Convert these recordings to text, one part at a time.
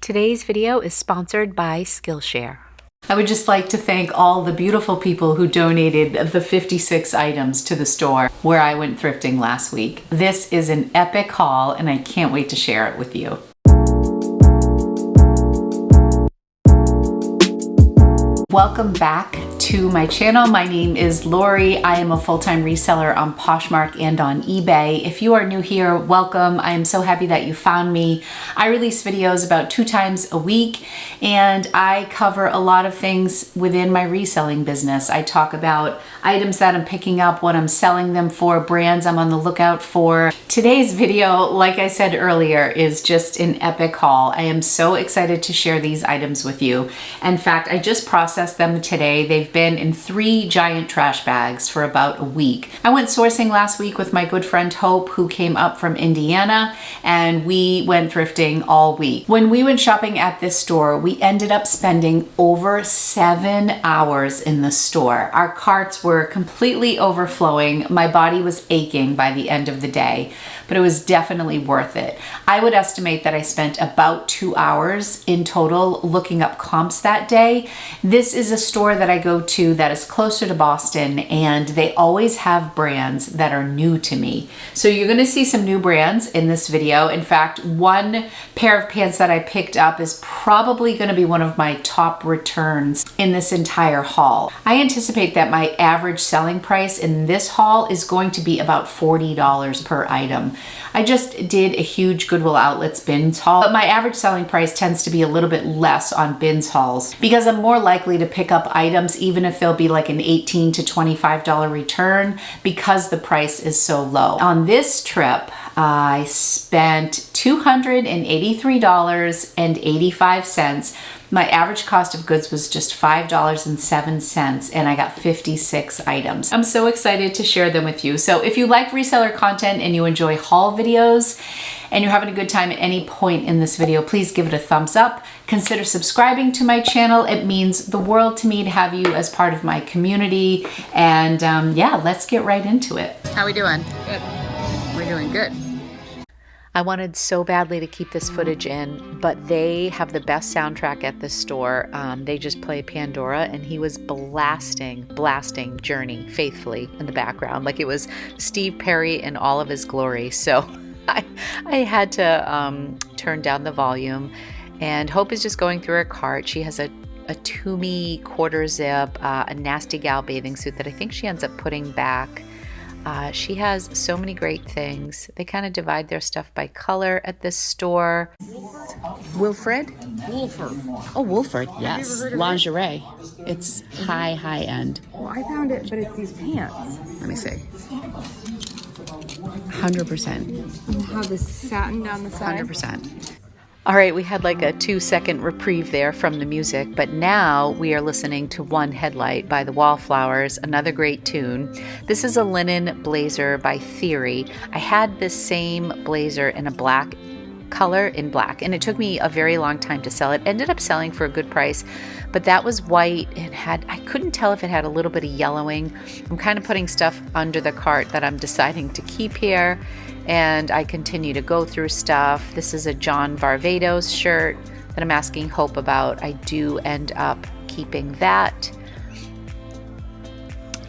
Today's video is sponsored by Skillshare. I would just like to thank all the beautiful people who donated the 56 items to the store where I went thrifting last week. This is an epic haul and I can't wait to share it with you. Welcome back to my channel. My name is Lori. I am a full-time reseller on Poshmark and on eBay. If you are new here, welcome. I am so happy that you found me. I release videos about 2 times a week and I cover a lot of things within my reselling business. I talk about items that I'm picking up, what I'm selling them for, brands I'm on the lookout for. Today's video, like I said earlier, is just an epic haul. I am so excited to share these items with you. In fact, I just processed them today. They've been in 3 giant trash bags for about a week. I went sourcing last week with my good friend Hope, who came up from Indiana, and we went thrifting all week. When we went shopping at this store, we ended up spending over 7 hours in the store. Our carts were completely overflowing. My body was aching by the end of the day, but it was definitely worth it. I would estimate that I spent about 2 hours in total looking up comps that day. This is a store that I go to that is closer to Boston, and they always have brands that are new to me. So you're gonna see some new brands in this video. In fact, one pair of pants that I picked up is probably gonna be one of my top returns in this entire haul. I anticipate that my average selling price in this haul is going to be about $40 per item. I just did a huge Goodwill Outlets bins haul, but my average selling price tends to be a little bit less on bins hauls because I'm more likely to pick up items even if they'll be like an $18 to $25 return because the price is so low. On this trip, I spent $283.85. My average cost of goods was just $5.07 and I got 56 items. I'm so excited to share them with you. So if you like reseller content and you enjoy haul videos and you're having a good time at any point in this video, please give it a thumbs up. Consider subscribing to my channel. It means the world to me to have you as part of my community. And yeah, let's get right into it. How we doing? Good. We're doing good. I wanted so badly to keep this footage in, but they have the best soundtrack at this store. They just play Pandora, and he was blasting Journey faithfully in the background. Like it was Steve Perry in all of his glory. So I had to turn down the volume. And Hope is just going through her cart. She has a Toomey quarter zip, a Nasty Gal bathing suit that I think she ends up putting back. She has so many great things. They kind of divide their stuff by color at this store. Wilfred? Wolford. Oh, Wolford, yes. Lingerie. It's high end. Well, I found it, but it's these pants. Let me see. 100%. You have this satin down the side. 100%. All right, we had like a 2-second reprieve there from the music, but now we are listening to One Headlight by the Wallflowers, another great tune. This is a linen blazer by Theory. I had this same blazer in a black color in black, and it took me a very long time to sell it. Ended up selling for a good price, but that was white and I couldn't tell if it had a little bit of yellowing. I'm kind of putting stuff under the cart that I'm deciding to keep here. And I continue to go through stuff. This is a John Varvatos shirt that I'm asking Hope about. I do end up keeping that.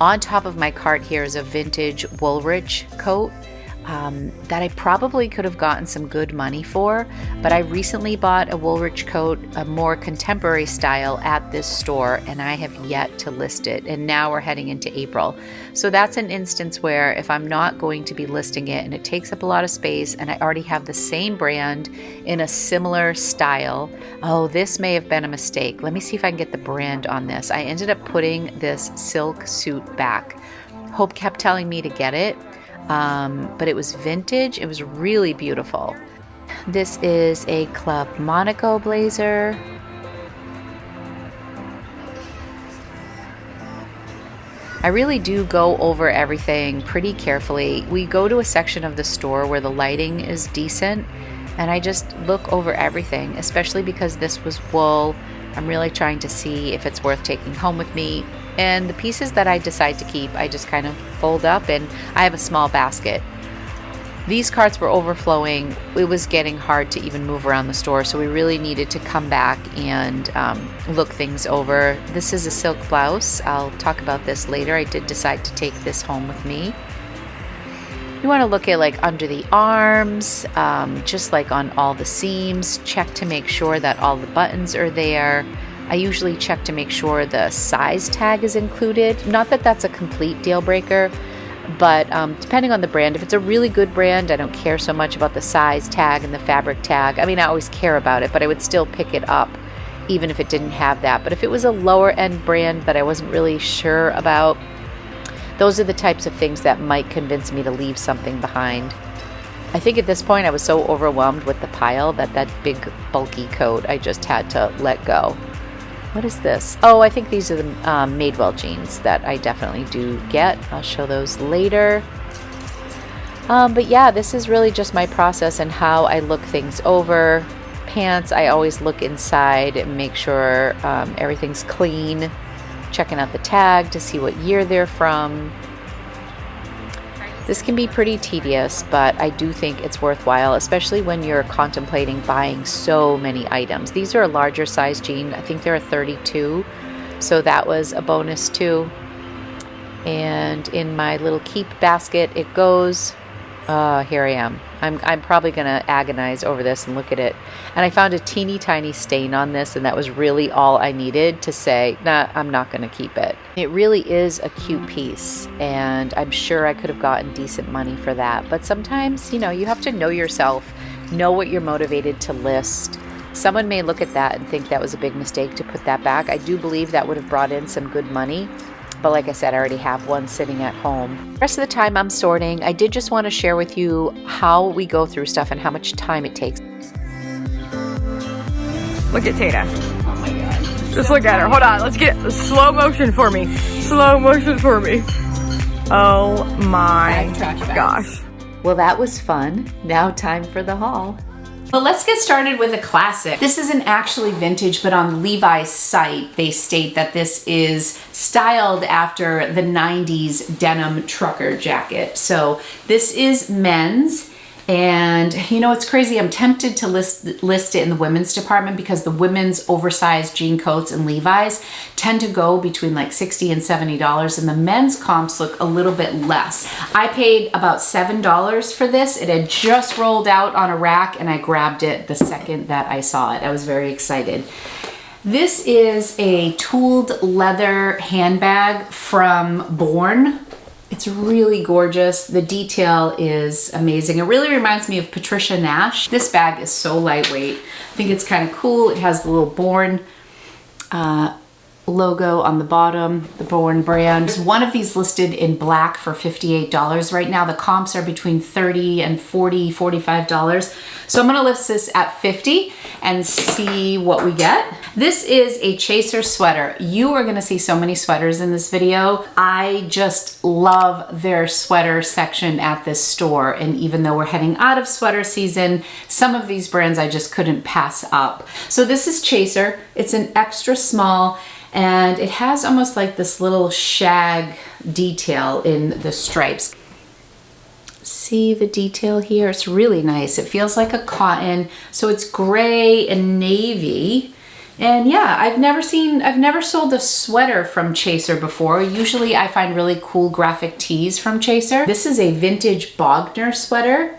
On top of my cart here is a vintage Woolrich coat that I probably could have gotten some good money for, but I recently bought a Woolrich coat, a more contemporary style at this store, and I have yet to list it. And now we're heading into April. So that's an instance where if I'm not going to be listing it and it takes up a lot of space and I already have the same brand in a similar style, oh, this may have been a mistake. Let me see if I can get the brand on this. I ended up putting this silk suit back. Hope kept telling me to get it. But it was vintage. It was really beautiful. This is a Club Monaco blazer. I really do go over everything pretty carefully. We go to a section of the store where the lighting is decent, and I just look over everything, especially because this was wool. I'm really trying to see if it's worth taking home with me. And the pieces that I decide to keep, I just kind of fold up, and I have a small basket. These carts were overflowing. It was getting hard to even move around the store, so we really needed to come back and look things over. This is a silk blouse. I'll talk about this later. I did decide to take this home with me. You want to look at like under the arms, just like on all the seams. Check to make sure that all the buttons are there. I usually check to make sure the size tag is included. Not that that's a complete deal breaker, but depending on the brand, if it's a really good brand, I don't care so much about the size tag and the fabric tag. I mean, I always care about it, but I would still pick it up even if it didn't have that. But if it was a lower end brand that I wasn't really sure about, those are the types of things that might convince me to leave something behind. I think at this point I was so overwhelmed with the pile that big bulky coat I just had to let go. What is this? Oh, I think these are the Madewell jeans that I definitely do get. I'll show those later. But yeah, this is really just my process and how I look things over. Pants, I always look inside and make sure everything's clean. Checking out the tag to see what year they're from. This can be pretty tedious, but I do think it's worthwhile, especially when you're contemplating buying so many items. These are a larger size jean. I think they're a 32, so that was a bonus too. And in my little keep basket, it goes. Here I am. I'm probably going to agonize over this and look at it. And I found a teeny tiny stain on this, and that was really all I needed to say, nah, I'm not going to keep it. It really is a cute piece, and I'm sure I could have gotten decent money for that. But sometimes, you know, you have to know yourself, know what you're motivated to list. Someone may look at that and think that was a big mistake to put that back. I do believe that would have brought in some good money. But like I said, I already have one sitting at home. The rest of the time I'm sorting. I did just want to share with you how we go through stuff and how much time it takes. Look at Tata. Oh my god. Just look at her. Hold on. Let's get slow motion for me. Slow motion for me. Oh my gosh. Well, that was fun. Now time for the haul. Well, let's get started with a classic. This isn't actually vintage, but on Levi's site, they state that this is styled after the 90s denim trucker jacket. So this is men's. And you know, it's crazy. I'm tempted to list it in the women's department because the women's oversized jean coats and Levi's tend to go between like $60 and $70, and the men's comps look a little bit less. I paid about $7 for this. It had just rolled out on a rack and I grabbed it the second that I saw it. I was very excited. This is a tooled leather handbag from Born. It's really gorgeous. The detail is amazing. It really reminds me of Patricia Nash. This bag is so lightweight. I think it's kind of cool. It has the little Born logo on the bottom, the Born brand. There's one of these listed in black for $58 right now. The comps are between $30 and $40, $45. So I'm gonna list this at $50 and see what we get. This is a Chaser sweater. You are gonna see so many sweaters in this video. I just love their sweater section at this store. And even though we're heading out of sweater season, some of these brands I just couldn't pass up. So this is Chaser. It's an extra small, and it has almost like this little shag detail in the stripes. See the detail here? It's really nice. It feels like a cotton. So it's gray and navy. And yeah, I've never sold a sweater from Chaser before. Usually I find really cool graphic tees from Chaser. This is a vintage Bogner sweater,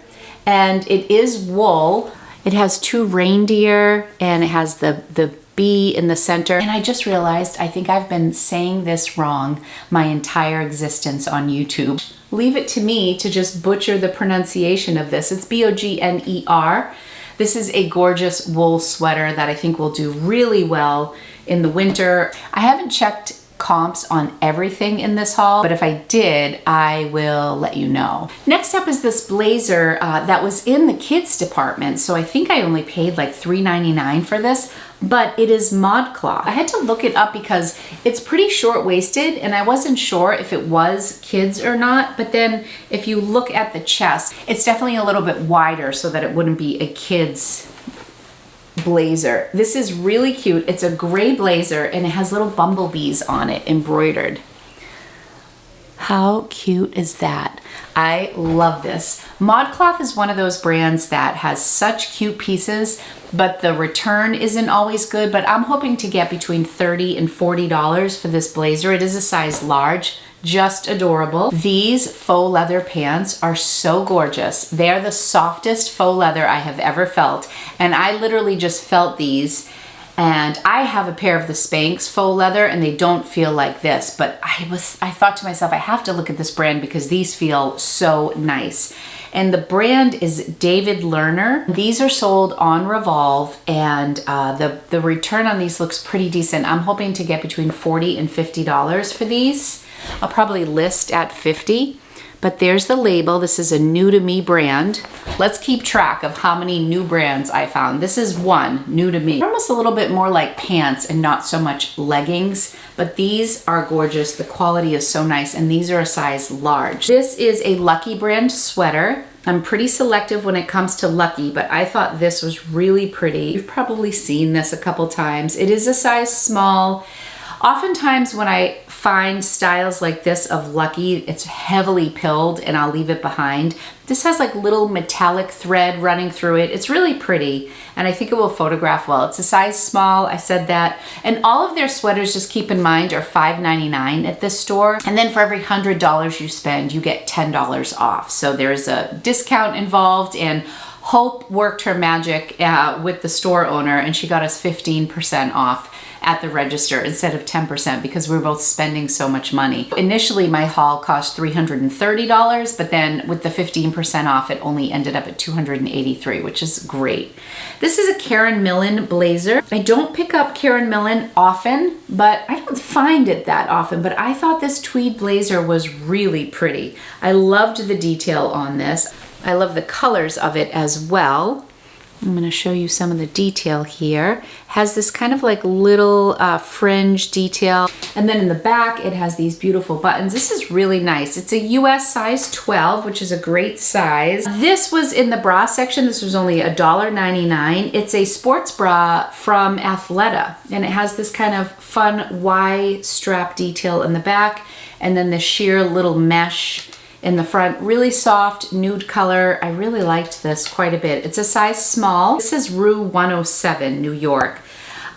and it is wool. It has two reindeer and it has the bee in the center. And I just realized I think I've been saying this wrong my entire existence on YouTube. Leave it to me to just butcher the pronunciation of this. It's B-O-G-N-E-R. This is a gorgeous wool sweater that I think will do really well in the winter. I haven't checked comps on everything in this haul, but if I did, I will let you know. Next up is this blazer that was in the kids department. So I think I only paid like $3.99 for this, but it is ModCloth. I had to look it up because it's pretty short-waisted and I wasn't sure if it was kids or not, but then if you look at the chest, it's definitely a little bit wider so that it wouldn't be a kid's blazer. This is really cute. It's a gray blazer and it has little bumblebees on it embroidered. How cute is that? I love this. ModCloth is one of those brands that has such cute pieces, but the return isn't always good, but I'm hoping to get between $30 and $40 for this blazer. It is a size large, just adorable. These faux leather pants are so gorgeous. They're the softest faux leather I have ever felt, and I literally just felt these. And I have a pair of the Spanx faux leather and they don't feel like this, but I thought to myself, I have to look at this brand because these feel so nice. And the brand is David Lerner. These are sold on Revolve, and the return on these looks pretty decent. I'm hoping to get between $40 and $50 for these. I'll probably list at $50. But there's the label. This is a new to me brand. Let's keep track of how many new brands I found. This is one new to me. They're almost a little bit more like pants and not so much leggings, but these are gorgeous. The quality is so nice, and these are a size large. This is a Lucky brand sweater. I'm pretty selective when it comes to Lucky, but I thought this was really pretty. You've probably seen this a couple times. It is a size small. Oftentimes when I find styles like this of Lucky, it's heavily pilled and I'll leave it behind. This has like little metallic thread running through it. It's really pretty, and I think it will photograph well. It's a size small, I said that. And all of their sweaters, just keep in mind, are $5.99 at this store. And then for every $100 you spend, you get $10 off. So there's a discount involved, and Hope worked her magic with the store owner, and she got us 15% off at the register instead of 10% because we were both spending so much money. Initially, my haul cost $330, but then with the 15% off, it only ended up at $283, which is great. This is a Karen Millen blazer. I don't pick up Karen Millen often, but I don't find it that often, but I thought this tweed blazer was really pretty. I loved the detail on this. I love the colors of it as well. I'm going to show you some of the detail here. Has this kind of like little fringe detail. And then in the back, it has these beautiful buttons. This is really nice. It's a US size 12, which is a great size. This was in the bra section. This was only $1.99. It's a sports bra from Athleta, and it has this kind of fun Y strap detail in the back, and then the sheer little mesh in the front. Really soft nude color. I really liked this quite a bit. It's a size small. This is Rue 107, New York.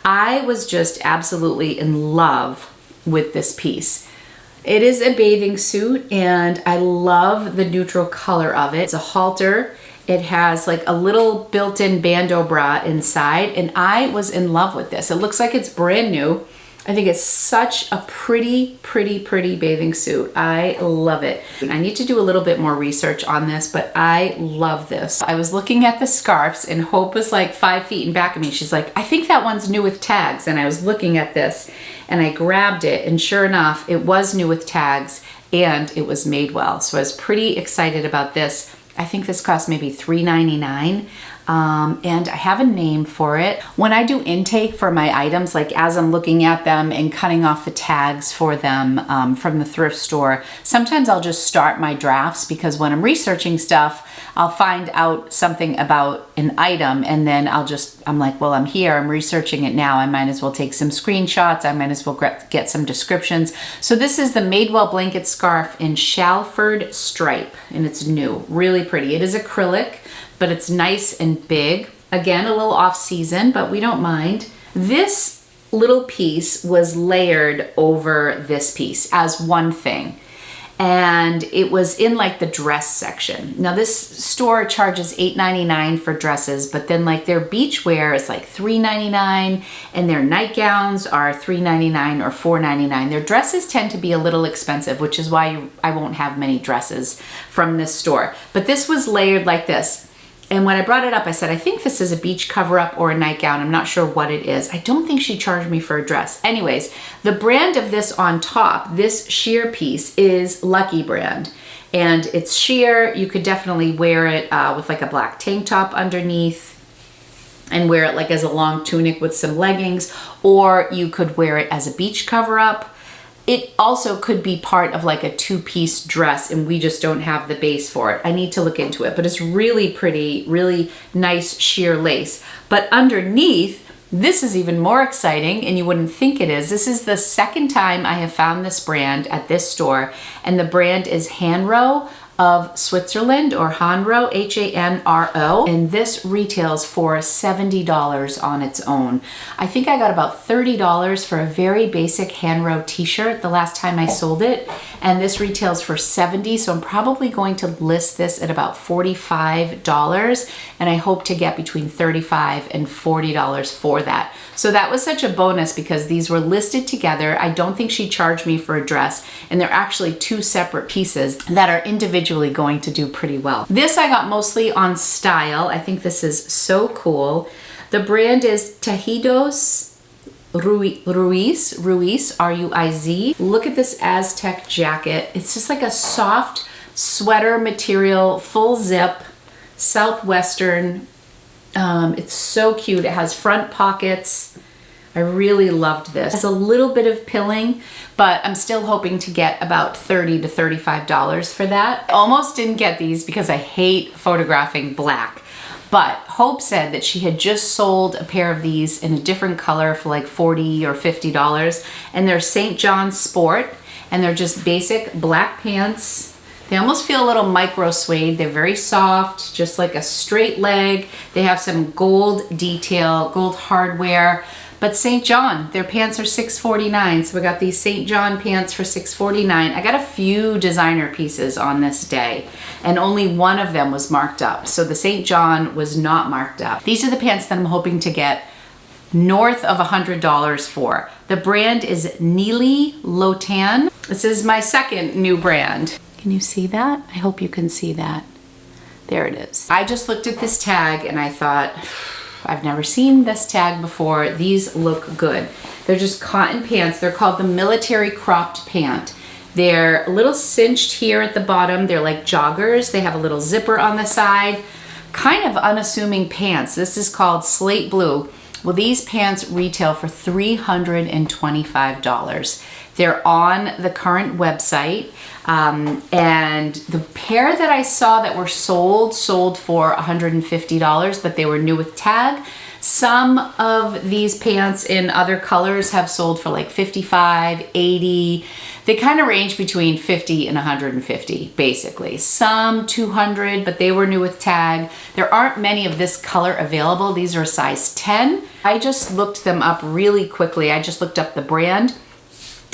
I was just absolutely in love with this piece. It is a bathing suit, and I love the neutral color of it. It's a halter. It has like a little built-in bandeau bra inside, and I was in love with this. It looks like it's brand new. I think it's such a pretty, pretty, pretty bathing suit. I love it. I need to do a little bit more research on this, but I love this. I was looking at the scarves, and Hope was like 5 feet in back of me. She's like, I think that one's new with tags. And I was looking at this, and I grabbed it, and sure enough, it was new with tags, and it was made well. So I was pretty excited about this. I think this cost maybe $3.99. And I have a name for it. When I do intake for my items, like as I'm looking at them and cutting off the tags for them from the thrift store, sometimes I'll just start my drafts, because when I'm researching stuff, I'll find out something about an item, and then I'm like, well, I'm here, I'm researching it now. I might as well take some screenshots. I might as well get some descriptions. So this is the Madewell blanket scarf in Shalford stripe, and it's new, really pretty. It is acrylic, but it's nice and big. Again, a little off season, but we don't mind. This little piece was layered over this piece as one thing. And it was in like the dress section. Now this store charges $8.99 for dresses, but then like their beachwear is like $3.99, and their nightgowns are $3.99 or $4.99. Their dresses tend to be a little expensive, which is why I won't have many dresses from this store. But this was layered like this. And when I brought it up, I said, I think this is a beach cover-up or a nightgown. I'm not sure what it is. I don't think she charged me for a dress. Anyways, the brand of this on top, this sheer piece, is Lucky brand. And it's sheer. You could definitely wear it with like a black tank top underneath, and wear it like as a long tunic with some leggings, or you could wear it as a beach cover-up. It also could be part of like a two-piece dress, and we just don't have the base for it. I need to look into it, but it's really pretty, really nice sheer lace. But underneath, This is even more exciting, and you wouldn't think it is. This is the second time I have found this brand at this store, and the brand is Hanro of Switzerland, or Hanro, H-A-N-R-O, and this retails for $70 on its own. I think I got about $30 for a very basic Hanro t-shirt the last time I sold it, and this retails for $70, so I'm probably going to list this at about $45, and I hope to get between $35 and $40 for that. So that was such a bonus because these were listed together. I don't think she charged me for a dress, and they're actually two separate pieces that are individually going to do pretty well. This I got mostly on style. I think this is so cool. The brand is Tejidos Ruiz, R-U-I-Z. Look at this Aztec jacket. It's just like a soft sweater material, full zip, Southwestern. It's so cute. It has front pockets. I really loved this. It's a little bit of pilling, but I'm still hoping to get about $30 to $35 for that. I almost didn't get these because I hate photographing black, but Hope said that she had just sold a pair of these in a different color for like $40 or $50, and they're St. John Sport, and they're just basic black pants. They almost feel a little micro suede. They're very soft, just like a straight leg. They have some gold detail, gold hardware. But St. John, their pants are $6.49. So we got these St. John pants for $6.49. I got a few designer pieces on this day, and only one of them was marked up. So the St. John was not marked up. These are the pants that I'm hoping to get north of $100 for. The brand is Neely Lotan. This is my second new brand. Can you see that? I hope you can see that. There it is. I just looked at this tag and I thought, I've never seen this tag before. These look good. They're just cotton pants. They're called the military cropped pant. They're a little cinched here at the bottom. They're like joggers. They have a little zipper on the side. Kind of unassuming pants. This is called slate blue. Well, these pants retail for $325. They're on the current website. And the pair that I saw that were sold for $150, but they were new with tag. Some of these pants in other colors have sold for like $55, $80. They kind of range between $50 and $150, basically. Some $200, but they were new with tag. There aren't many of this color available. These are a size 10. I just looked them up really quickly. I just looked up the brand,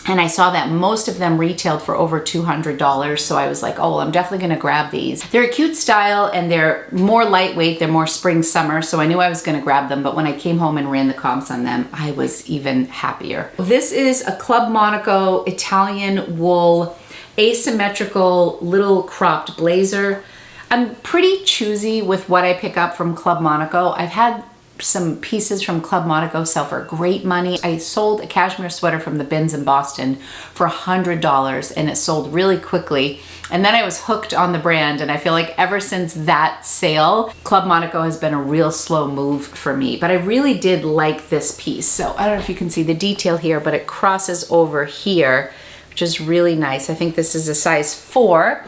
and I saw that most of them retailed for over $200. So I was like, oh, well, I'm definitely gonna grab these. They're a cute style and they're more lightweight. They're more spring summer. So I knew I was gonna grab them. But when I came home and ran the comps on them, I was even happier. This is a Club Monaco Italian wool, asymmetrical little cropped blazer. I'm pretty choosy with what I pick up from Club Monaco. I've had some pieces from Club Monaco sell for great money. I sold a cashmere sweater from the bins in Boston for $100, and it sold really quickly. And then I was hooked on the brand, and I feel like ever since that sale, Club Monaco has been a real slow move for me. But I really did like this piece. So I don't know if you can see the detail here, but it crosses over here, which is really nice. I think this is a size 4,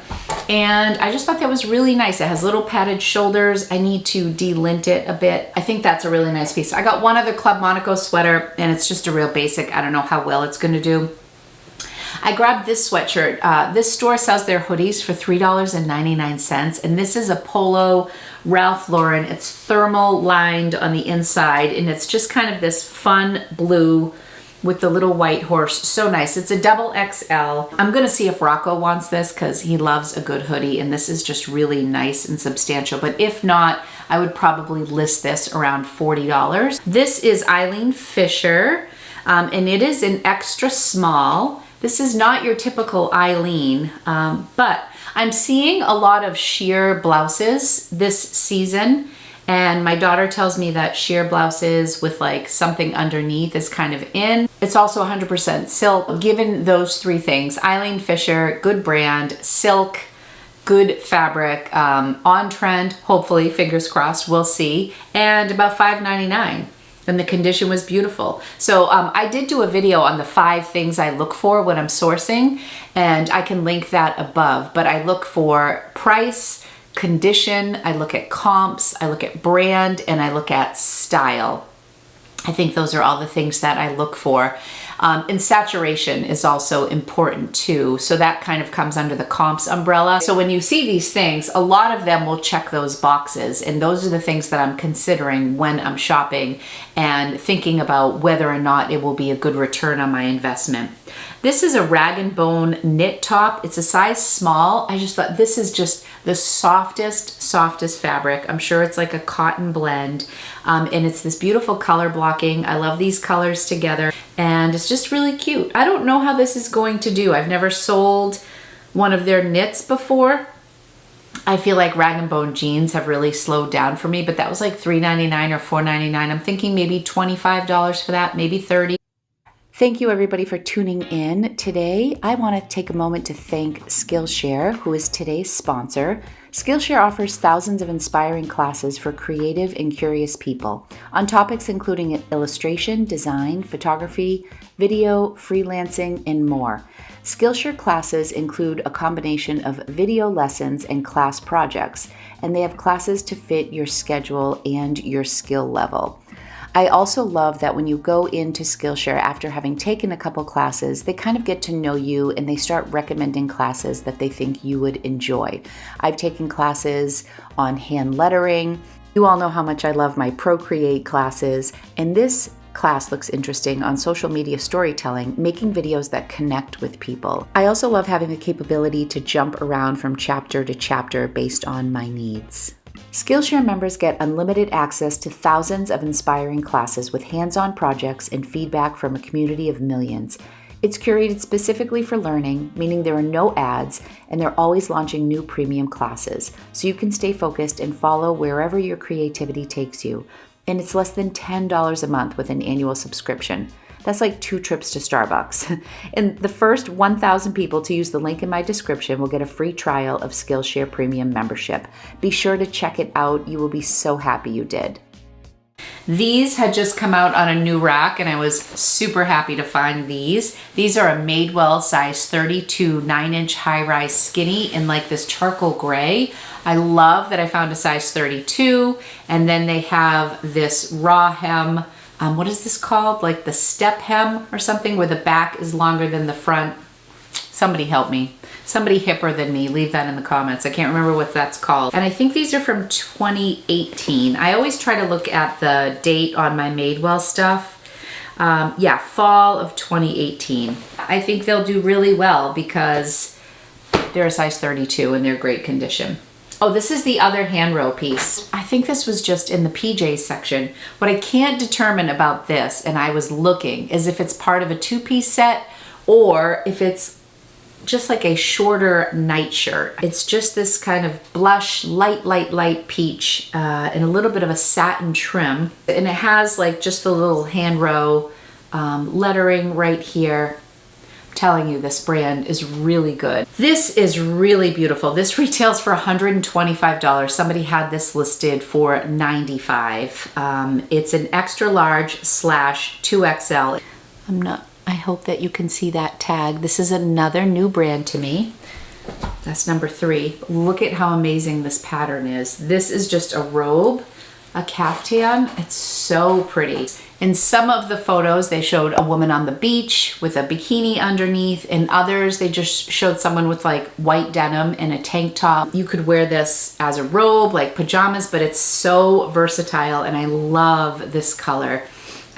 and I just thought that was really nice. It has little padded shoulders. I need to delint it a bit. I think that's a really nice piece. I got one other Club Monaco sweater, and it's just a real basic. I don't know how well it's gonna do. I grabbed this sweatshirt. This store sells their hoodies for $3.99, and this is a polo Ralph Lauren. It's thermal lined on the inside, and it's just kind of this fun blue with the little white horse. So nice. It's a double XL. I'm gonna see if Rocco wants this because he loves a good hoodie, and this is just really nice and substantial. But if not, I would probably list this around $40. This is Eileen Fisher, and it is an extra small. This is not your typical Eileen, but I'm seeing a lot of sheer blouses this season. And my daughter tells me that sheer blouses with like something underneath is kind of in. It's also 100% silk. Given those three things, Eileen Fisher, good brand, silk, good fabric, on trend, hopefully, fingers crossed, we'll see, and about $5.99. And the condition was beautiful. So I did do a video on the 5 things I look for when I'm sourcing, and I can link that above, but I look for price, condition, I look at comps, I look at brand, and I look at style. I think those are all the things that I look for. And saturation is also important too. So that kind of comes under the comps umbrella. So when you see these things, a lot of them will check those boxes. And those are the things that I'm considering when I'm shopping and thinking about whether or not it will be a good return on my investment. This is a Rag & Bone knit top. It's a size small. I just thought this is just the softest fabric. I'm sure it's like a cotton blend. And it's this beautiful color blocking. I love these colors together. And it's just really cute. I don't know how this is going to do. I've never sold one of their knits before. I feel like Rag & Bone jeans have really slowed down for me, but that was like $3.99 or $4.99. I'm thinking maybe $25 for that, maybe $30. Thank you everybody for tuning in. Today, I want to take a moment to thank Skillshare, who is today's sponsor. Skillshare offers thousands of inspiring classes for creative and curious people on topics including illustration, design, photography, video, freelancing, and more. Skillshare classes include a combination of video lessons and class projects, and they have classes to fit your schedule and your skill level. I also love that when you go into Skillshare after having taken a couple classes, they kind of get to know you and they start recommending classes that they think you would enjoy. I've taken classes on hand lettering. You all know how much I love my Procreate classes, and this class looks interesting on social media storytelling, making videos that connect with people. I also love having the capability to jump around from chapter to chapter based on my needs. Skillshare members get unlimited access to thousands of inspiring classes with hands-on projects and feedback from a community of millions. It's curated specifically for learning, meaning there are no ads, and they're always launching new premium classes, so you can stay focused and follow wherever your creativity takes you. And it's less than $10 a month with an annual subscription. That's like 2 trips to Starbucks. And the first 1,000 people to use the link in my description will get a free trial of Skillshare Premium membership. Be sure to check it out. You will be so happy you did. These had just come out on a new rack, and I was super happy to find these. These are a Madewell size 32 9-inch high-rise skinny in like this charcoal gray. I love that I found a size 32, and then they have this raw hem. What is this called? Like the step hem or something, where the back is longer than the front. Somebody help me. Somebody hipper than me, leave that in the comments. I can't remember what that's called. And I think these are from 2018. I always try to look at the date on my Madewell stuff. Yeah, fall of 2018. I think they'll do really well because they're a size 32 and they're great condition. Oh, this is the other hand row piece. I think this was just in the PJs section. What I can't determine about this, and I was looking, is if it's part of a 2-piece set or if it's just like a shorter nightshirt. It's just this kind of blush, light peach, and a little bit of a satin trim. And it has like just the little hand row lettering right here. Telling you, this brand is really good. This is really beautiful. This retails for $125. Somebody had this listed for $95. It's an extra large / 2XL. I hope that you can see that tag. This is another new brand to me. That's number 3. Look at how amazing this pattern is. This is just a robe, a caftan. It's so pretty. In some of the photos, they showed a woman on the beach with a bikini underneath. In others, they just showed someone with like white denim and a tank top. You could wear this as a robe, like pajamas, but it's so versatile, and I love this color.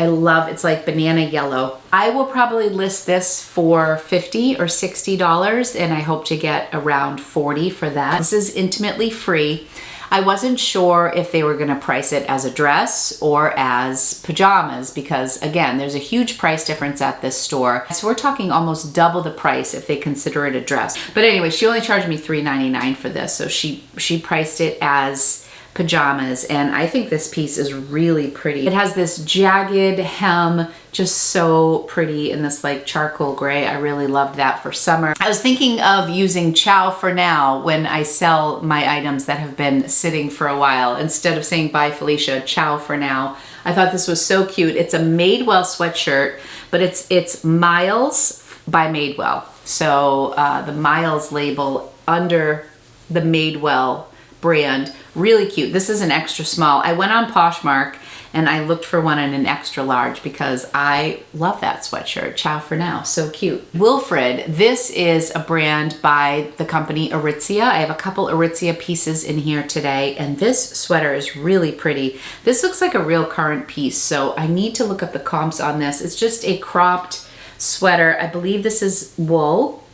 It's like banana yellow. I will probably list this for $50 or $60, and I hope to get around $40 for that. This is intimately free. I wasn't sure if they were gonna price it as a dress or as pajamas because, again, there's a huge price difference at this store. So we're talking almost double the price if they consider it a dress. But anyway, she only charged me $3.99 for this, so she priced it as pajamas, and I think this piece is really pretty. It has this jagged hem, just so pretty in this like charcoal gray. I really loved that for summer. I was thinking of using ciao for now when I sell my items that have been sitting for a while. Instead of saying bye Felicia, ciao for now. I thought this was so cute. It's a Madewell sweatshirt, but it's Miles by Madewell. So the Miles label under the Madewell brand. Really cute. This is an extra small. I went on Poshmark and I looked for one in an extra large because I love that sweatshirt. Ciao for now, so cute. Wilfred, this is a brand by the company Aritzia. I have a couple Aritzia pieces in here today, and this sweater is really pretty. This looks like a real current piece, so I need to look up the comps on this. It's just a cropped sweater. I believe this is wool.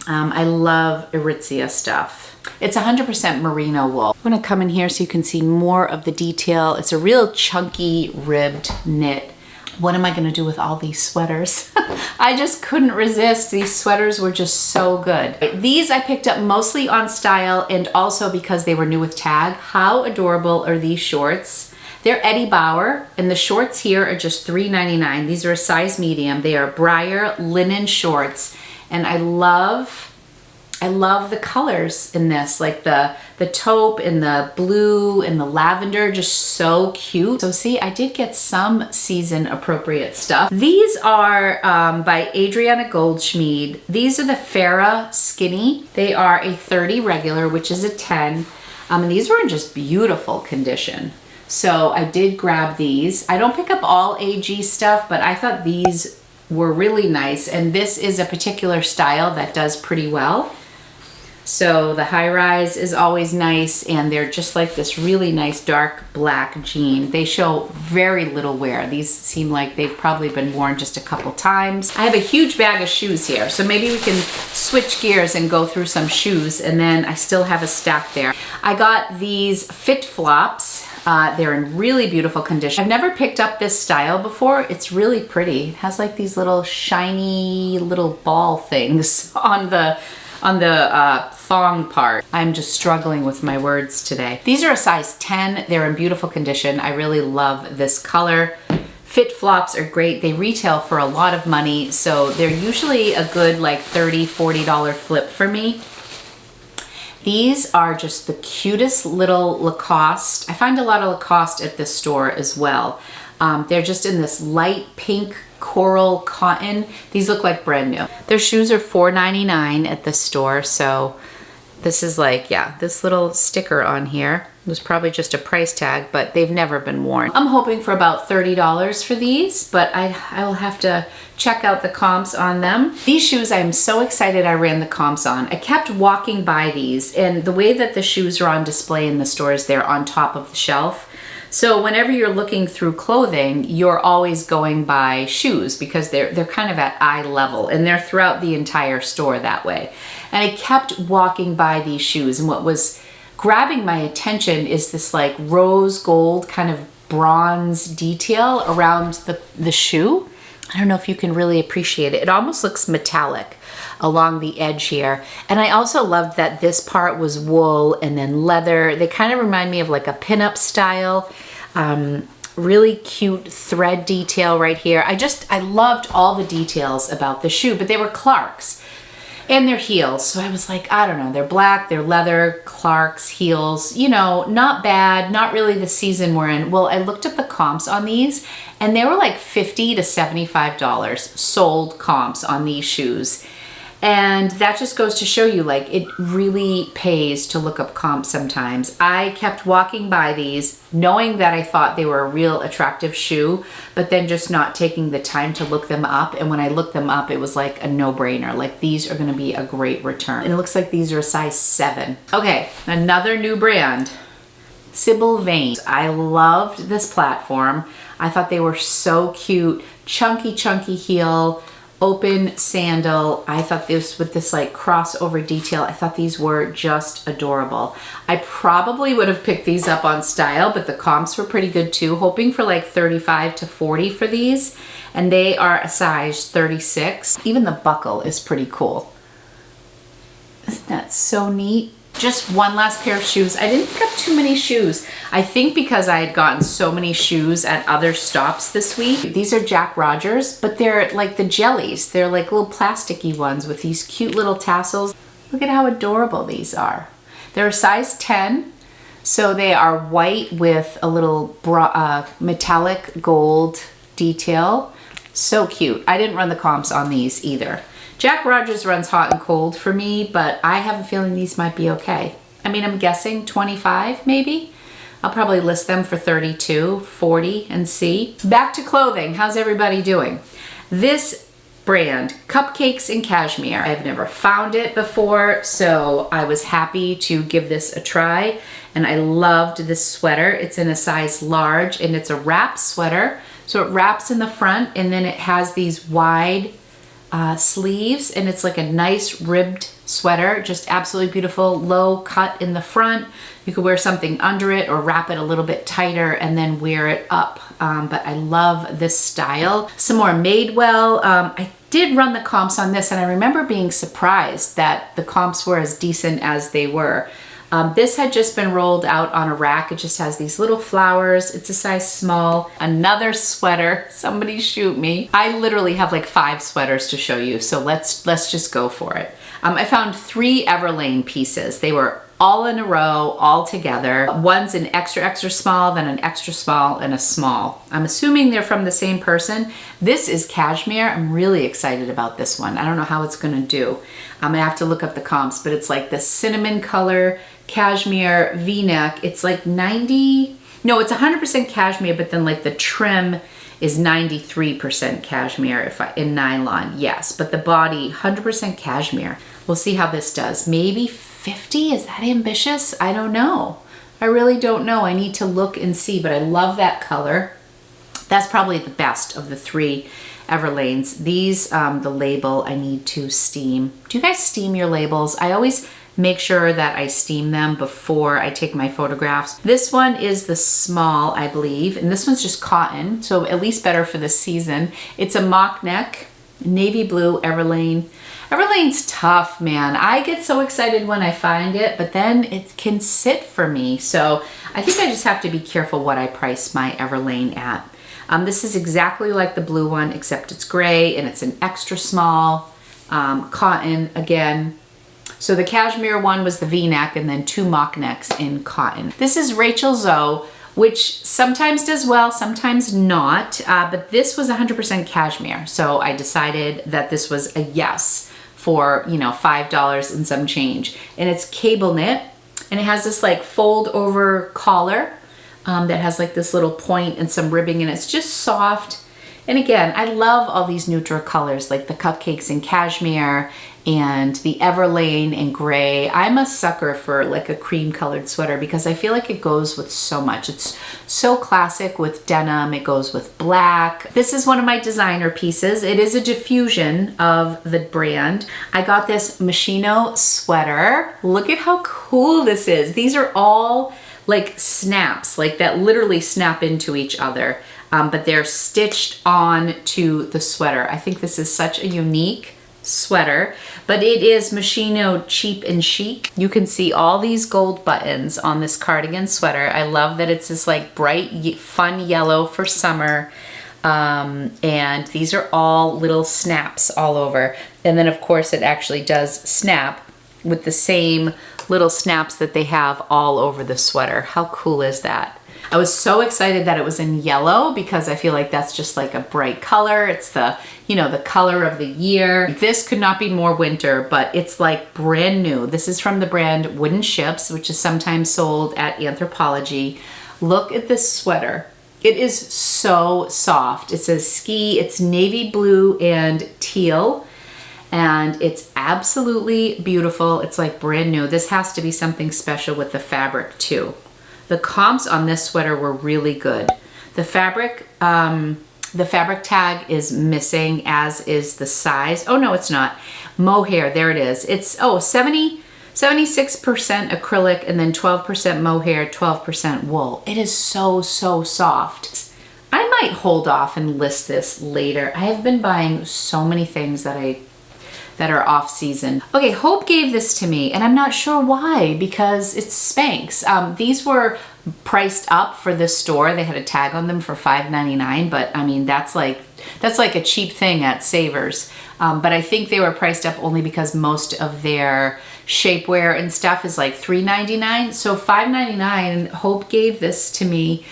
I love Aritzia stuff. It's 100% merino wool. I'm gonna come in here so you can see more of the detail. It's a real chunky ribbed knit. What am I gonna do with all these sweaters? I just couldn't resist. These sweaters were just so good. These I picked up mostly on style and also because they were new with tag. How adorable are these shorts? They're Eddie Bauer, and the shorts here are just $3.99. These are a size medium. They are Briar linen shorts, and I love the colors in this, like the taupe and the blue and the lavender, just so cute. So see, I did get some season appropriate stuff. These are by Adriana Goldschmied. These are the Farrah Skinny. They are a 30 regular, which is a 10. And these were in just beautiful condition. So I did grab these. I don't pick up all AG stuff, but I thought these were really nice. And this is a particular style that does pretty well. So the high rise is always nice, and they're just like this really nice dark black jean. They show very little wear. These seem like they've probably been worn just a couple times. I have a huge bag of shoes here, so maybe we can switch gears and go through some shoes, and then I still have a stack there. I got these Fit Flops. They're in really beautiful condition. I've never picked up this style before. It's really pretty. It has like these little shiny little ball things on the thong part. I'm just struggling with my words today. These are a size 10. They're in beautiful condition. I really love this color. Fit Flops are great. They retail for a lot of money, so they're usually a good like $30, $40 flip for me. These are just the cutest little Lacoste. I find a lot of Lacoste at this store as well. They're just in this light pink coral cotton. These look like brand new. Their shoes are $4.99 at the store, so this is like, yeah, this little sticker on here was probably just a price tag, but they've never been worn. I'm hoping for about $30 for these, but I will have to check out the comps on them. These shoes, I'm so excited I ran the comps on. I kept walking by these, and the way that the shoes are on display in the stores, they're on top of the shelf. So whenever you're looking through clothing, you're always going by shoes because they're kind of at eye level, and they're throughout the entire store that way. And I kept walking by these shoes, and what was grabbing my attention is this like rose gold kind of bronze detail around the shoe. I don't know if you can really appreciate it. It almost looks metallic along the edge here. And I also loved that this part was wool and then leather. They kind of remind me of like a pinup style. Really cute thread detail right here. I loved all the details about the shoe, but they were Clarks. And their heels. So I was like, I don't know, they're black, they're leather, Clarks, heels, you know, not bad, not really the season we're in. Well, I looked at the comps on these, and they were like $50 to $75 sold comps on these shoes. And that just goes to show you, like, it really pays to look up comps sometimes. I kept walking by these, knowing that I thought they were a real attractive shoe, but then just not taking the time to look them up. And when I looked them up, it was like a no-brainer. Like, these are gonna be a great return. And it looks like these are a size 7. Okay, another new brand, Sybil Vane. I loved this platform. I thought they were so cute. Chunky heel, open sandal. I thought this with this like crossover detail, I thought these were just adorable. I probably would have picked these up on style, but the comps were pretty good too, hoping for like 35 to 40 for these, and they are a size 36. Even the buckle is pretty cool. Isn't that so neat? Just one last pair of shoes. I didn't pick up too many shoes. I think because I had gotten so many shoes at other stops this week. These are Jack Rogers, but they're like the jellies. They're like little plasticky ones with these cute little tassels. Look at how adorable these are. They're a size 10, so they are white with a little metallic gold detail. So cute. I didn't run the comps on these either. Jack Rogers runs hot and cold for me, but I have a feeling these might be okay. I mean, I'm guessing 25 maybe, I'll probably list them for $32, $40 and see. Back to clothing. How's everybody doing? This brand, Cupcakes in Cashmere. I've never found it before, so I was happy to give this a try. And I loved this sweater. It's in a size large and it's a wrap sweater. So it wraps in the front and then it has these wide sleeves and it's like a nice ribbed sweater, just absolutely beautiful, low cut in the front. You could wear something under it or wrap it a little bit tighter and then wear it up. But I love this style. Some more Madewell. I did run the comps on this and I remember being surprised that the comps were as decent as they were. This had just been rolled out on a rack. It just has these little flowers. It's a size small. Another sweater. Somebody shoot me. I literally have like 5 sweaters to show you, so let's just go for it. I found 3 Everlane pieces. They were all in a row, all together. One's an extra, extra small, then an extra small, and a small. I'm assuming they're from the same person. This is cashmere. I'm really excited about this one. I don't know how it's gonna do. I have to look up the comps, but it's like the cinnamon color cashmere V-neck. It's like 90, no, it's 100% cashmere, but then like the trim is 93% cashmere in nylon, yes. But the body, 100% cashmere. We'll see how this does. Maybe 50, is that ambitious? I don't know. I really don't know. I need to look and see, but I love that color. That's probably the best of the 3 Everlanes. These, the label, I need to steam. Do you guys steam your labels? I always make sure that I steam them before I take my photographs. This one is the small, I believe, and this one's just cotton, so at least better for the season. It's a mock neck, navy blue Everlane. Everlane's tough, man. I get so excited when I find it, but then it can sit for me. So I think I just have to be careful what I price my Everlane at. This is exactly like the blue one, except it's gray and it's an extra small, cotton again. So the cashmere one was the V-neck and then 2 mock necks in cotton. This is Rachel Zoe, which sometimes does well, sometimes not, but this was 100% cashmere. So I decided that this was a yes for, you know, $5 and some change. And it's cable knit and it has this like fold over collar that has like this little point and some ribbing and it's just soft. And again, I love all these neutral colors like the Cupcakes in Cashmere and the Everlane in gray. I'm a sucker for like a cream colored sweater because I feel like it goes with so much. It's so classic with denim. It goes with black. This is one of my designer pieces. It is a diffusion of the brand. I got this Moschino sweater. Look at how cool this is. These are all like snaps, like that literally snap into each other. But they're stitched on to the sweater. I think this is such a unique sweater, but it is Moschino cheap and chic. You can see all these gold buttons on this cardigan sweater. I love that it's this like bright, fun yellow for summer. And these are all little snaps all over. And then of course it actually does snap with the same little snaps that they have all over the sweater. How cool is that? I was so excited that it was in yellow because I feel like that's just like a bright color. It's the, you know, the color of the year. This could not be more winter, but it's like brand new. This is from the brand Wooden Ships, which is sometimes sold at Anthropologie. Look at this sweater. It is so soft. It says ski. It's navy blue and teal. And it's absolutely beautiful. It's like brand new. This has to be something special with the fabric too. The comps on this sweater were really good. The fabric tag is missing, as is the size. Oh no, it's not. Mohair, there it is. It's 76% acrylic and then 12% mohair, 12% wool. It is so, so soft. I might hold off and list this later. I have been buying so many things that are off season. Okay, Hope gave this to me and I'm not sure why because it's Spanx. These were priced up for this store. They had a tag on them for $5.99, but I mean, that's like a cheap thing at Savers. But I think they were priced up only because most of their shapewear and stuff is like $3.99. So $5.99, Hope gave this to me.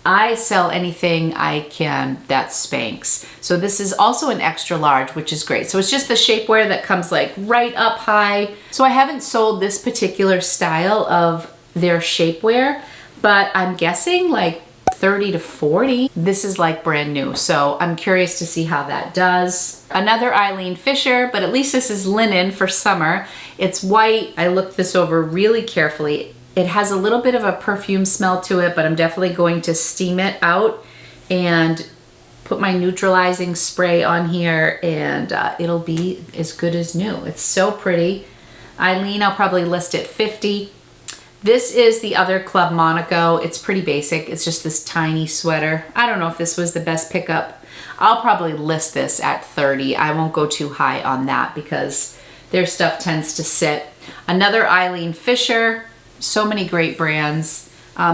I sell anything I can that's Spanx. So this is also an extra large, which is great. So it's just the shapewear that comes like right up high. So I haven't sold this particular style of their shapewear, but I'm guessing like 30 to 40. This is like brand new, so I'm curious to see how that does. Another Eileen Fisher, but at least this is linen for summer. It's white. I looked this over really carefully. It has a little bit of a perfume smell to it, but I'm definitely going to steam it out and put my neutralizing spray on here, and it'll be as good as new. It's so pretty. Eileen, I'll probably list it 50. This is the other Club Monaco. It's pretty basic. It's just this tiny sweater. I don't know if this was the best pickup. I'll probably list this at 30. I won't go too high on that because their stuff tends to sit. Another Eileen Fisher. So many great brands.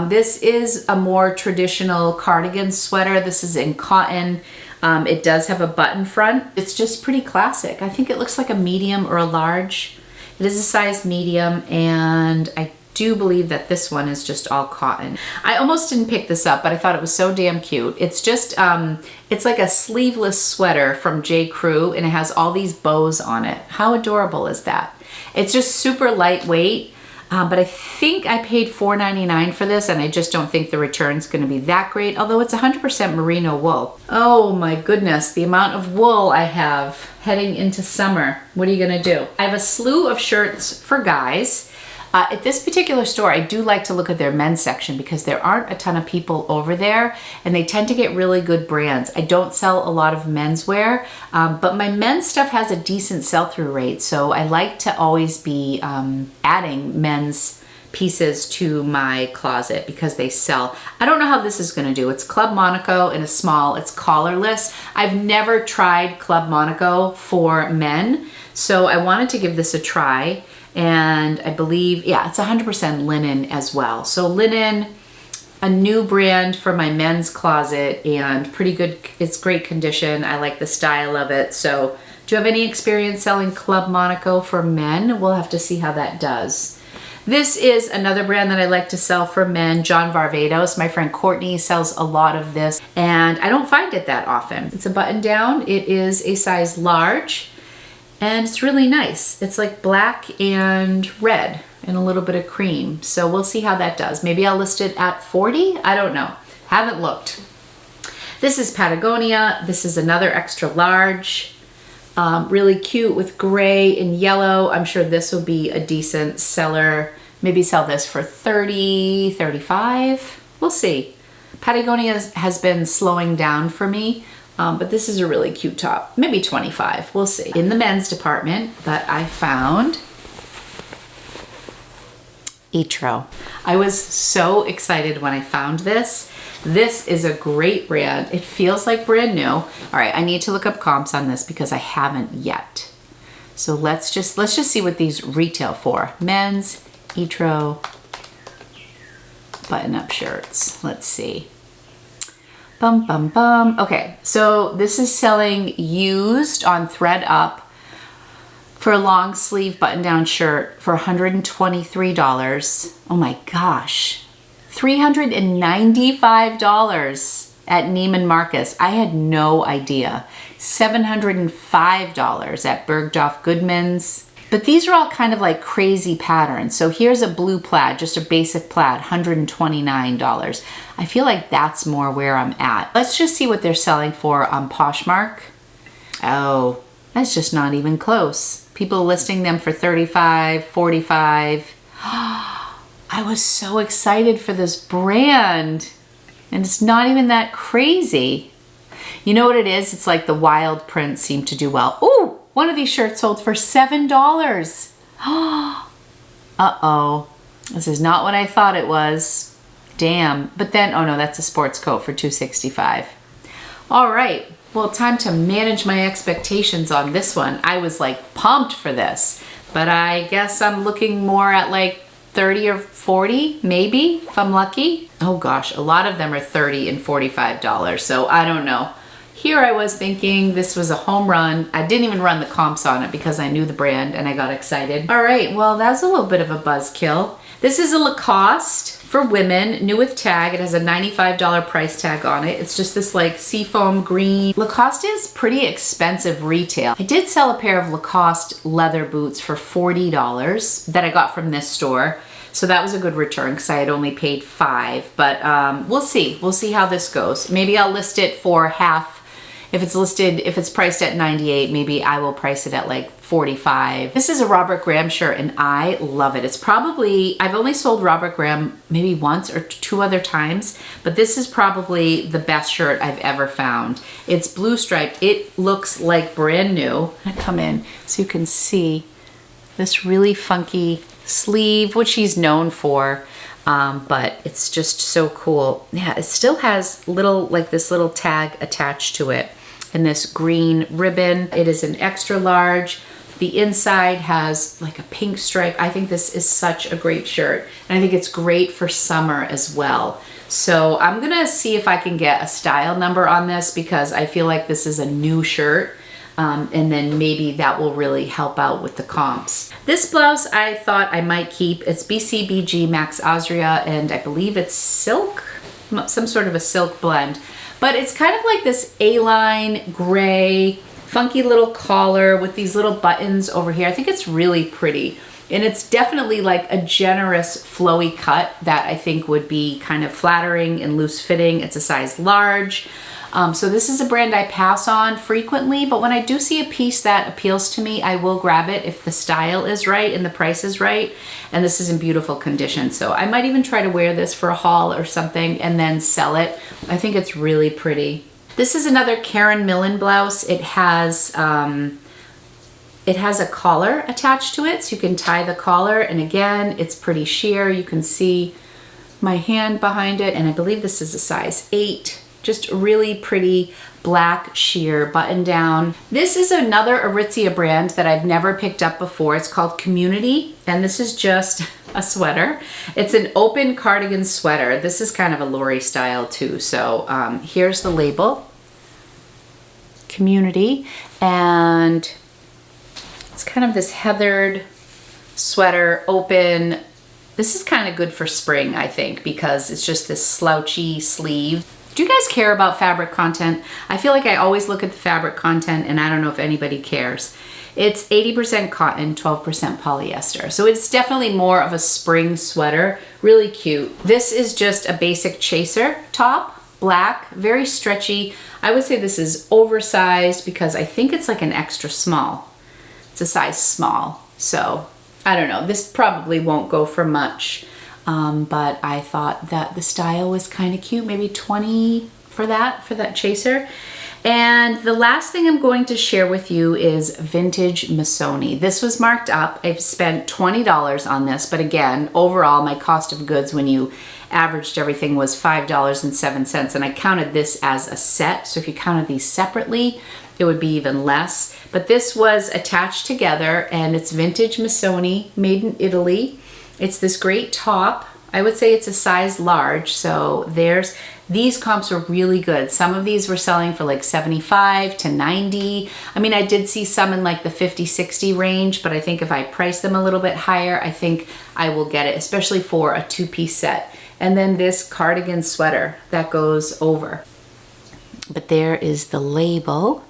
This is a more traditional cardigan sweater. This is in cotton. It does have a button front. It's just pretty classic. I think it looks like a medium or a large. It is a size medium, and I do believe that this one is just all cotton. I almost didn't pick this up, but I thought it was so damn cute. It's just, it's like a sleeveless sweater from J. Crew, and it has all these bows on it. How adorable is that? It's just super lightweight, but I think I paid $4.99 for this, and I just don't think the return's gonna be that great, although it's 100% merino wool. Oh my goodness, the amount of wool I have heading into summer. What are you gonna do? I have a slew of shirts for guys. At this particular store, I do like to look at their men's section because there aren't a ton of people over there, and they tend to get really good brands. I don't sell a lot of menswear, but my men's stuff has a decent sell-through rate, so I like to always be adding men's pieces to my closet because they sell. I don't know how this is gonna do. It's Club Monaco in a small, it's collarless. I've never tried Club Monaco for men, so I wanted to give this a try. And I believe, yeah, it's 100% linen as well. So linen, a new brand for my men's closet, and pretty good, it's great condition. I like the style of it. So do you have any experience selling Club Monaco for men? We'll have to see how that does. This is another brand that I like to sell for men, John Varvatos. My friend Courtney sells a lot of this, and I don't find it that often. It's a button down. It is a size large. And it's really nice. It's like black and red and a little bit of cream. So we'll see how that does. Maybe I'll list it at 40. I don't know. Haven't looked. This is Patagonia. This is another extra large. Really cute with gray and yellow. I'm sure this will be a decent seller. Maybe sell this for 30, 35. We'll see. Patagonia has been slowing down for me. But this is a really cute top, maybe 25, we'll see. In the men's department that I found, Etro. I was so excited when I found this. This is a great brand. It feels like brand new. All right, I need to look up comps on this because I haven't yet. So let's just see what these retail for. Men's Etro button-up shirts. Let's see. Bum, bum, bum. Okay, so this is selling used on ThredUp for a long sleeve button-down shirt for $123. Oh my gosh. $395 at Neiman Marcus. I had no idea. $705 at Bergdorf Goodman's. But these are all kind of like crazy patterns. So here's a blue plaid, just a basic plaid, $129. I feel like that's more where I'm at. Let's just see what they're selling for on Poshmark. Oh, that's just not even close. People listing them for $35, $45. I was so excited for this brand, and it's not even that crazy. You know what it is? It's like the wild prints seem to do well. Ooh! One of these shirts sold for $7. Uh-oh. This is not what I thought it was. Damn. But then, oh no, that's a sports coat for $265. All right. Well, time to manage my expectations on this one. I was like pumped for this, but I guess I'm looking more at like 30 or 40, maybe, if I'm lucky. Oh gosh, a lot of them are $30 and $45, so I don't know. Here I was thinking this was a home run. I didn't even run the comps on it because I knew the brand and I got excited. All right, well, that's a little bit of a buzzkill. This is a Lacoste for women, new with tag. It has a $95 price tag on it. It's just this like seafoam green. Lacoste is pretty expensive retail. I did sell a pair of Lacoste leather boots for $40 that I got from this store. So that was a good return because I had only paid $5, but we'll see. We'll see how this goes. Maybe I'll list it for half. If it's priced at $98, maybe I will price it at like $45. This is a Robert Graham shirt and I love it. It's probably, I've only sold Robert Graham maybe once or 2 other times, but this is probably the best shirt I've ever found. It's blue striped. It looks like brand new. I'm gonna come in so you can see this really funky sleeve, which he's known for. But it's just so cool. Yeah, it still has this little tag attached to it and this green ribbon. It is an extra large. The inside has like a pink stripe. I think this is such a great shirt. And I think it's great for summer as well. So I'm gonna see if I can get a style number on this because I feel like this is a new shirt. And then maybe that will really help out with the comps. This blouse I thought I might keep. It's BCBG Max Azria, and I believe it's silk, some sort of a silk blend. But it's kind of like this A-line gray, funky little collar with these little buttons over here. I think it's really pretty. And it's definitely like a generous flowy cut that I think would be kind of flattering and loose fitting. It's a size large. So this is a brand I pass on frequently, but when I do see a piece that appeals to me, I will grab it if the style is right and the price is right. And this is in beautiful condition. So I might even try to wear this for a haul or something and then sell it. I think it's really pretty. This is another Karen Millen blouse. It has a collar attached to it, so you can tie the collar. And again, it's pretty sheer. You can see my hand behind it. And I believe this is a size 8. Just really pretty black sheer button down. This is another Aritzia brand that I've never picked up before. It's called Community, and this is just a sweater. It's an open cardigan sweater. This is kind of a Lori style too. So here's the label, Community, and it's kind of this heathered sweater, open. This is kind of good for spring, I think, because it's just this slouchy sleeve. Do you guys care about fabric content? I feel like I always look at the fabric content and I don't know if anybody cares. It's 80% cotton, 12% polyester. So it's definitely more of a spring sweater, really cute. This is just a basic chaser top, black, very stretchy. I would say this is oversized because I think it's like an extra small. It's a size small. So I don't know, this probably won't go for much. But I thought that the style was kind of cute, maybe 20 for that chaser. And the last thing I'm going to share with you is vintage Missoni. This was marked up. I've spent $20 on this, but again, overall my cost of goods when you averaged everything was $5.07, and I counted this as a set. So if you counted these separately, it would be even less. But this was attached together, and it's vintage Missoni, made in Italy. It's this great top. I would say it's a size large. So these comps are really good. Some of these were selling for like 75 to 90. I mean, I did see some in like the 50, 60 range, but I think if I price them a little bit higher, I think I will get it, especially for a 2-piece set. And then this cardigan sweater that goes over. But there is the label.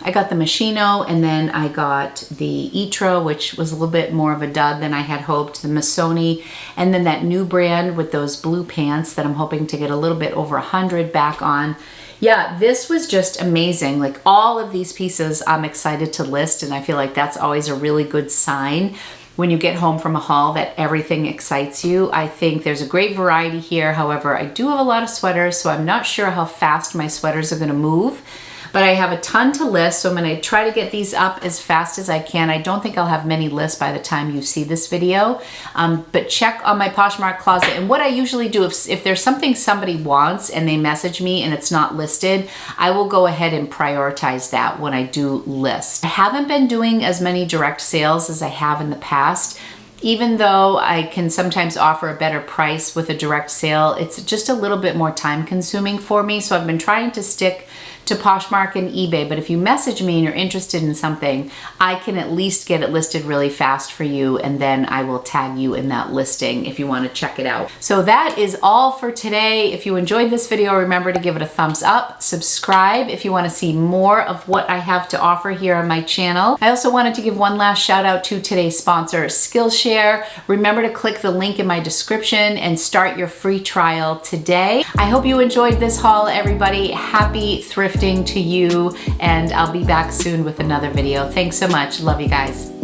I got the Moschino, and then I got the Etro, which was a little bit more of a dud than I had hoped, the Missoni, and then that new brand with those blue pants that I'm hoping to get a little bit over 100 back on. Yeah, this was just amazing. Like all of these pieces I'm excited to list, and I feel like that's always a really good sign when you get home from a haul that everything excites you. I think there's a great variety here. However, I do have a lot of sweaters, so I'm not sure how fast my sweaters are gonna move. But I have a ton to list, so I'm gonna try to get these up as fast as I can. I don't think I'll have many lists by the time you see this video, but check on my Poshmark closet. And what I usually do, if there's something somebody wants and they message me and it's not listed, I will go ahead and prioritize that when I do list. I haven't been doing as many direct sales as I have in the past. Even though I can sometimes offer a better price with a direct sale, it's just a little bit more time consuming for me. So I've been trying to stick to Poshmark and eBay, but if you message me and you're interested in something, I can at least get it listed really fast for you, and then I will tag you in that listing if you want to check it out. So that is all for today. If you enjoyed this video, remember to give it a thumbs up, subscribe if you want to see more of what I have to offer here on my channel. I also wanted to give one last shout out to today's sponsor, Skillshare. share. Remember to click the link in my description and start your free trial today. I hope you enjoyed this haul, everybody. Happy thrifting to you, and I'll be back soon with another video. Thanks so much. Love you guys.